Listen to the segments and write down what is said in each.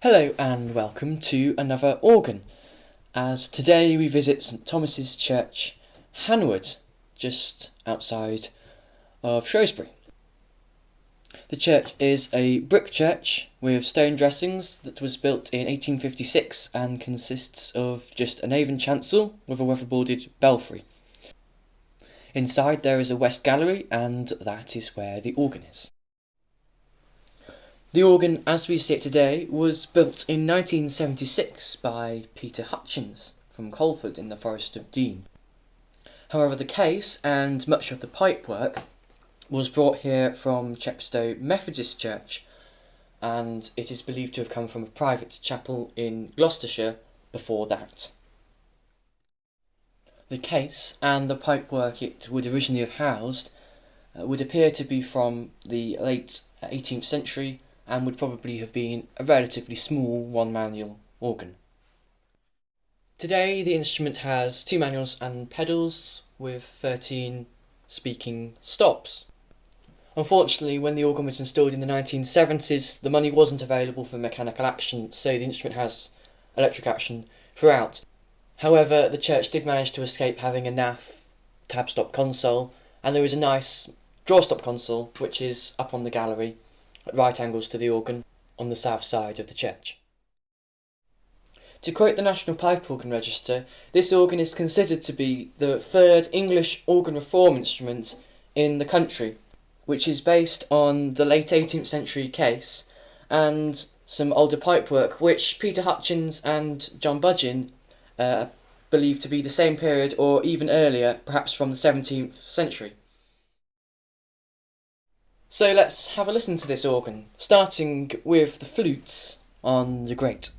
Hello and welcome to another organ, as today we visit St Thomas's Church, Hanwood, just outside of Shrewsbury. The church is a brick church with stone dressings that was built in 1856 and consists of just a nave and chancel with a weatherboarded belfry. Inside there is a west gallery, and that is where the organ is. The organ, as we see it today, was built in 1976 by Peter Hutchins from Colford in the Forest of Dean. However, the case and much of the pipework was brought here from Chepstow Methodist Church, and it is believed to have come from a private chapel in Gloucestershire before that. The case and the pipework it would originally have housed would appear to be from the late 18th century and would probably have been a relatively small one-manual organ. Today the instrument has 2 manuals and pedals with 13 speaking stops. Unfortunately, when the organ was installed in the 1970s, the money wasn't available for mechanical action, so the instrument has electric action throughout. However, the church did manage to escape having a NAF tab-stop console, and there is a nice draw-stop console which is up on the gallery at right angles to the organ on the south side of the church. To quote the National Pipe Organ Register, this organ is considered to be the 3rd English organ reform instrument in the country, which is based on the late 18th century case and some older pipework which Peter Hutchins and John Budgeon believed to be the same period or even earlier, perhaps from the 17th century. So let's have a listen to this organ, starting with the flutes on the grate.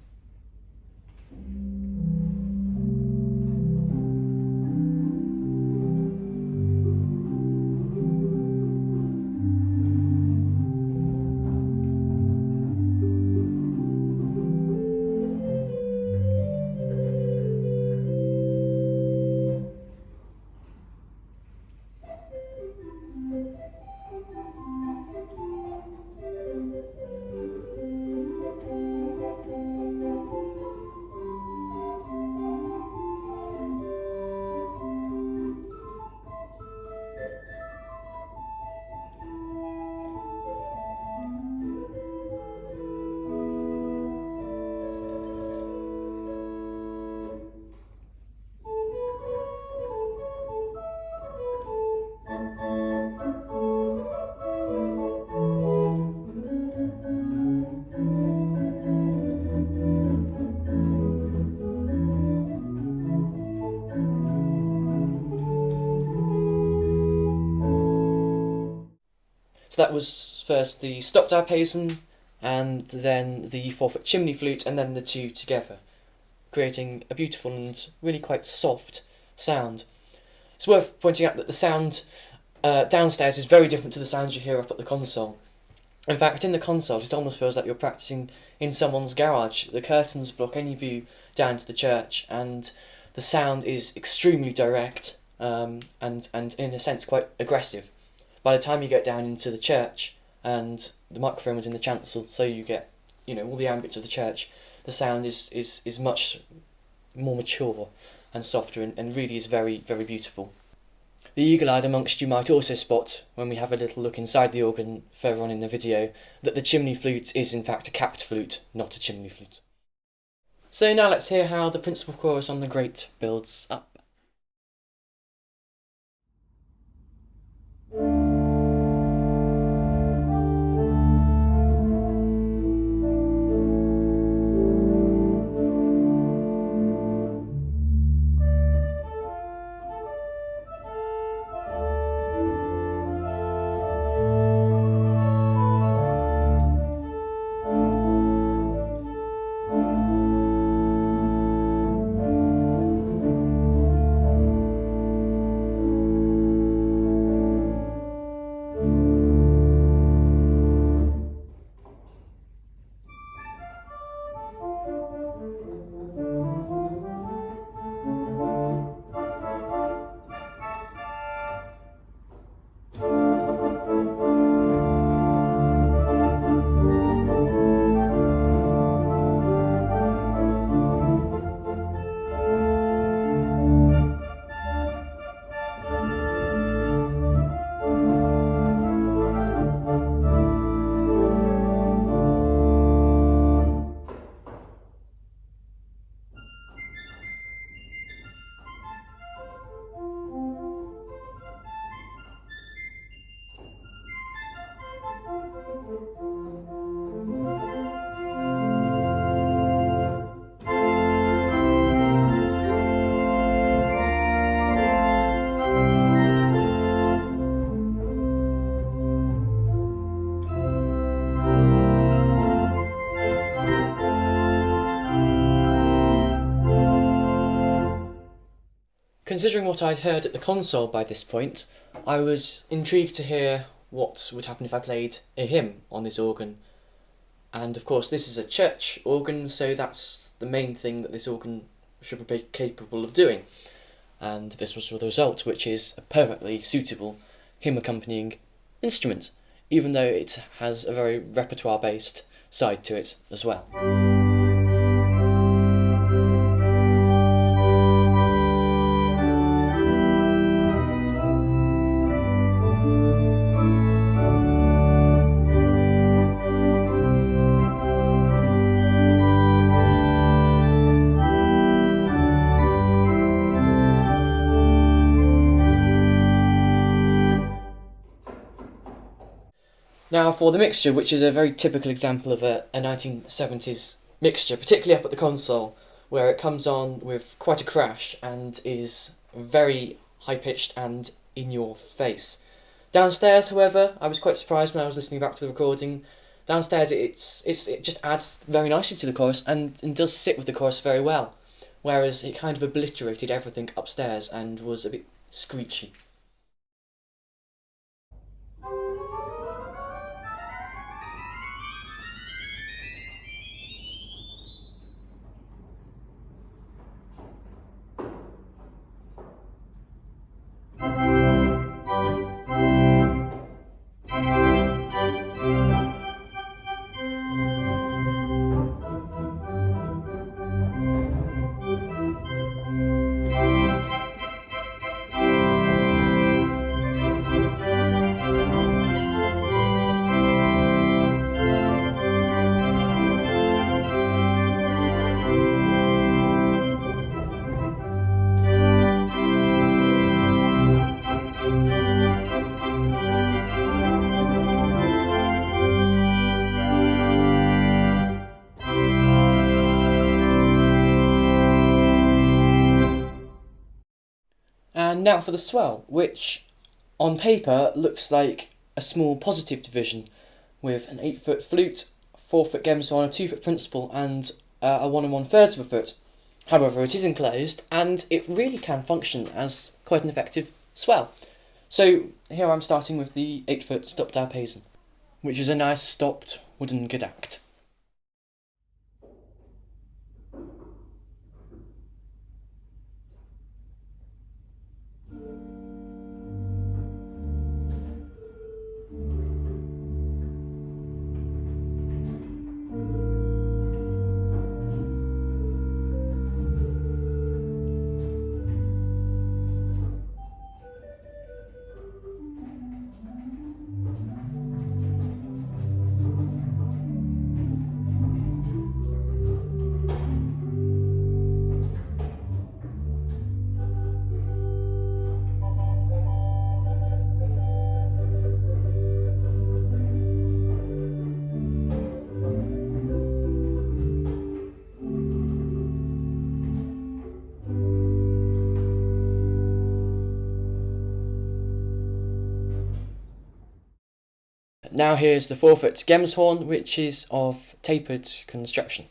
So that was first the stop diapason, and then the 4-foot chimney flute, and then the two together, creating a beautiful and really quite soft sound. It's worth pointing out that the sound downstairs is very different to the sounds you hear up at the console. In fact, in the console, it almost feels like you're practicing in someone's garage. The curtains block any view down to the church, and the sound is extremely direct and in a sense quite aggressive. By the time you get down into the church, and the microphone was in the chancel, so you get, all the ambits of the church, the sound is much more mature and softer, and really is very, very beautiful. The eagle-eyed amongst you might also spot, when we have a little look inside the organ further on in the video, that the chimney flute is in fact a capped flute, not a chimney flute. So now let's hear how the principal chorus on the grate builds up. Considering what I'd heard at the console by this point, I was intrigued to hear what would happen if I played a hymn on this organ. And of course this is a church organ, so that's the main thing that this organ should be capable of doing. And this was the result, which is a perfectly suitable hymn accompanying instrument, even though it has a very repertoire-based side to it as well. Now for the mixture, which is a very typical example of a 1970s mixture, particularly up at the console, where it comes on with quite a crash and is very high-pitched and in your face. Downstairs, however, I was quite surprised when I was listening back to the recording. Downstairs it just adds very nicely to the chorus and does sit with the chorus very well, whereas it kind of obliterated everything upstairs and was a bit screechy. And now for the Swell, which on paper looks like a small positive division with an 8-foot flute, 4-foot gemsahorn, a 2-foot principal, and a 1 1/3 of a foot. However, it is enclosed, and it really can function as quite an effective swell. So here I'm starting with the 8-foot stopped arpesan, which is a nice stopped wooden gedacht. Now here's the 4-foot gemsahorn, which is of tapered construction.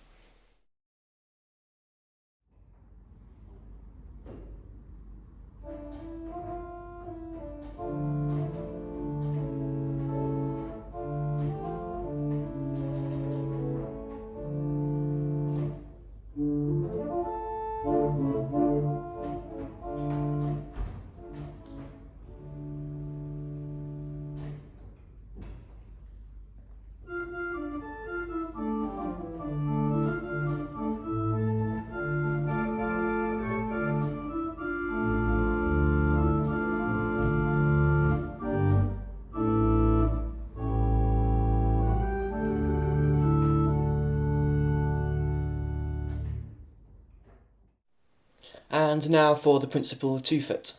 And now for the principal 2-foot.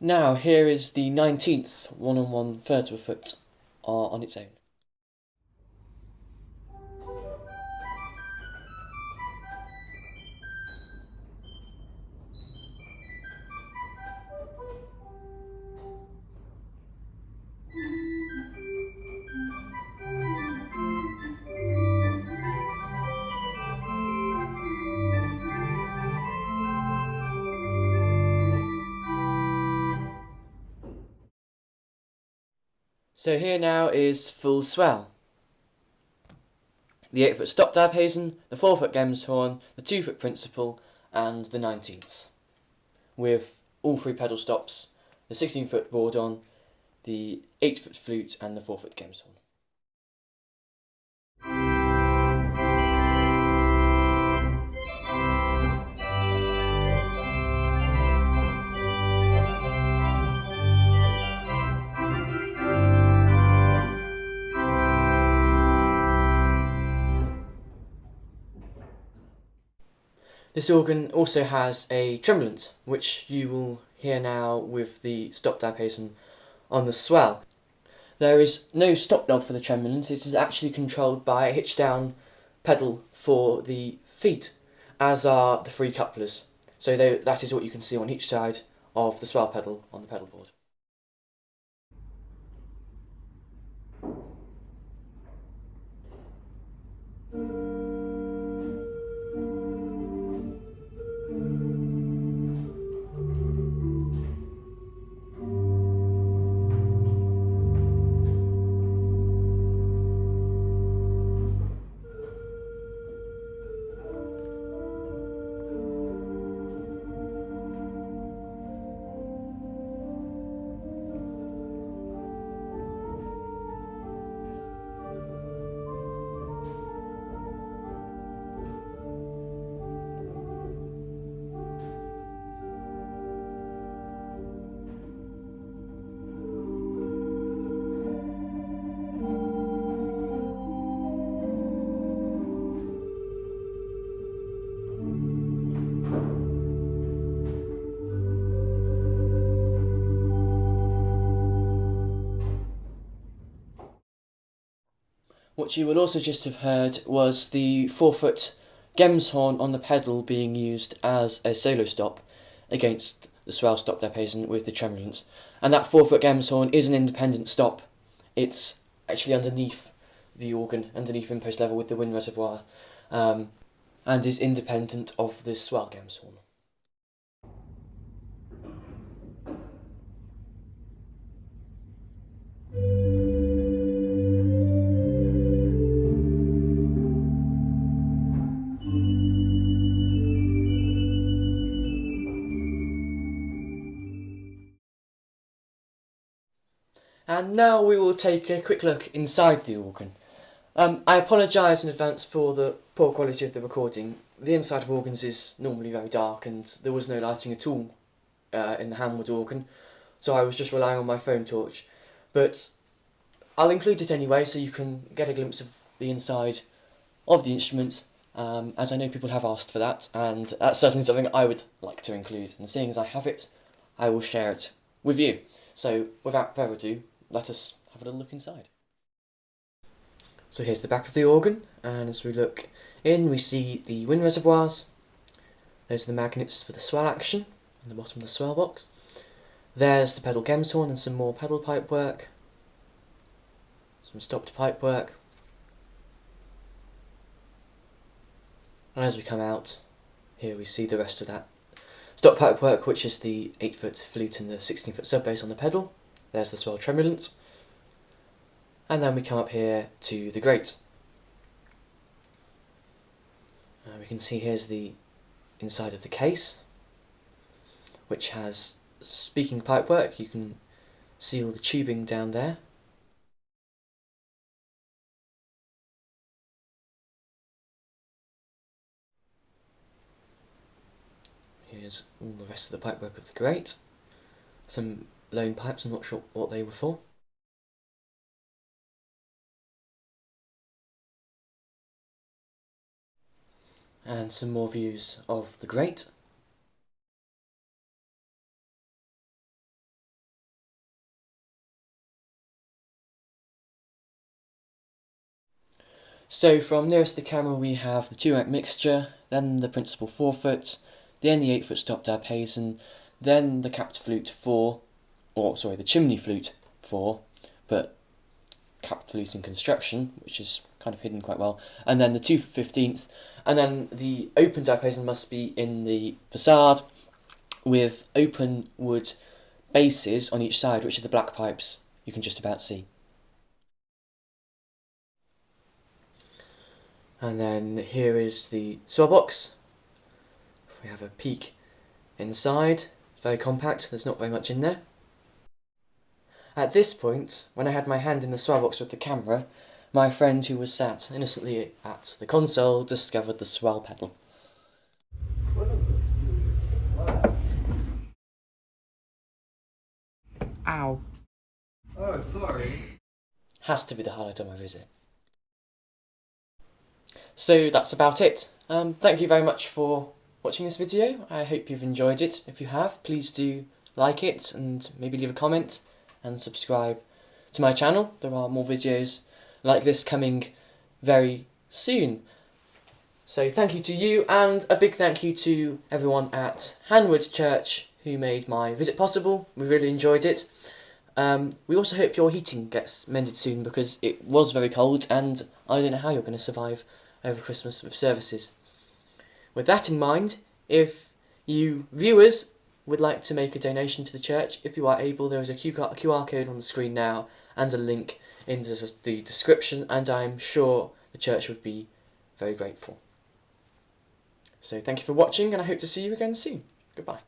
Now here is the 19th 1 1/3 of a foot on its own. So here now is full swell. The 8-foot stop diapason, the 4-foot Gemshorn, the 2-foot principal, and the 19th. With all 3 pedal stops, the 16-foot bourdon, the 8-foot flute, and the 4-foot Gemshorn. This organ also has a tremulant, which you will hear now with the stop diapason on the swell. There is no stop knob for the tremulant. It is actually controlled by a hitch down pedal for the feet, as are the 3 couplers. So that is what you can see on each side of the swell pedal on the pedal board. What you will also just have heard was the 4-foot Gemshorn on the pedal being used as a solo stop against the swell stop diapason with the tremulant. And that 4-foot Gemshorn is an independent stop. It's actually underneath the organ, underneath impost level with the wind reservoir, and is independent of the swell Gemshorn. And now we will take a quick look inside the organ. I apologise in advance for the poor quality of the recording. The inside of organs is normally very dark and there was no lighting at all in the Hanwood organ, so I was just relying on my phone torch. But I'll include it anyway so you can get a glimpse of the inside of the instrument, as I know people have asked for that, and that's certainly something I would like to include. And seeing as I have it, I will share it with you. So without further ado, let us have a little look inside. So here's the back of the organ, and as we look in, we see the wind reservoirs. Those are the magnets for the swell action in the bottom of the swell box. There's the pedal Gemshorn and some more pedal pipe work, some stopped pipe work. And as we come out, here we see the rest of that stop pipe work, which is the 8-foot flute and the 16-foot sub bass on the pedal. There's the swell tremulant. And then we come up here to the grate. We can see here's the inside of the case, which has speaking pipework. You can see all the tubing down there. Here's all the rest of the pipework of the grate. Some lone pipes, I'm not sure what they were for. And some more views of the grate. So from nearest to the camera we have the 2 amp mixture, then the principal 4-foot, then the 8-foot stop dab hazen, then the capped flute 4, or sorry, the chimney flute 4, but capped flute in construction, which is kind of hidden quite well, and then the 2/15th, and then the open dab hazen must be in the facade with open wood bases on each side, which are the black pipes you can just about see. And then here is the swell box. If we have a peek inside, very compact, there's not very much in there. At this point, when I had my hand in the swell box with the camera, my friend who was sat innocently at the console discovered the swell pedal. What is this? Ow. Oh, sorry. Has to be the highlight of my visit. So that's about it. Thank you very much for watching this video. I hope you've enjoyed it. If you have, please do like it and maybe leave a comment and subscribe to my channel. There are more videos like this coming very soon. So thank you to you, and a big thank you to everyone at Hanwood Church who made my visit possible. We really enjoyed it. We also hope your heating gets mended soon, because it was very cold and I don't know how you're going to survive over Christmas with services. With that in mind, if you viewers would like to make a donation to the church, if you are able, there is a QR code on the screen now and a link in the description, and I'm sure the church would be very grateful. So thank you for watching, and I hope to see you again soon. Goodbye.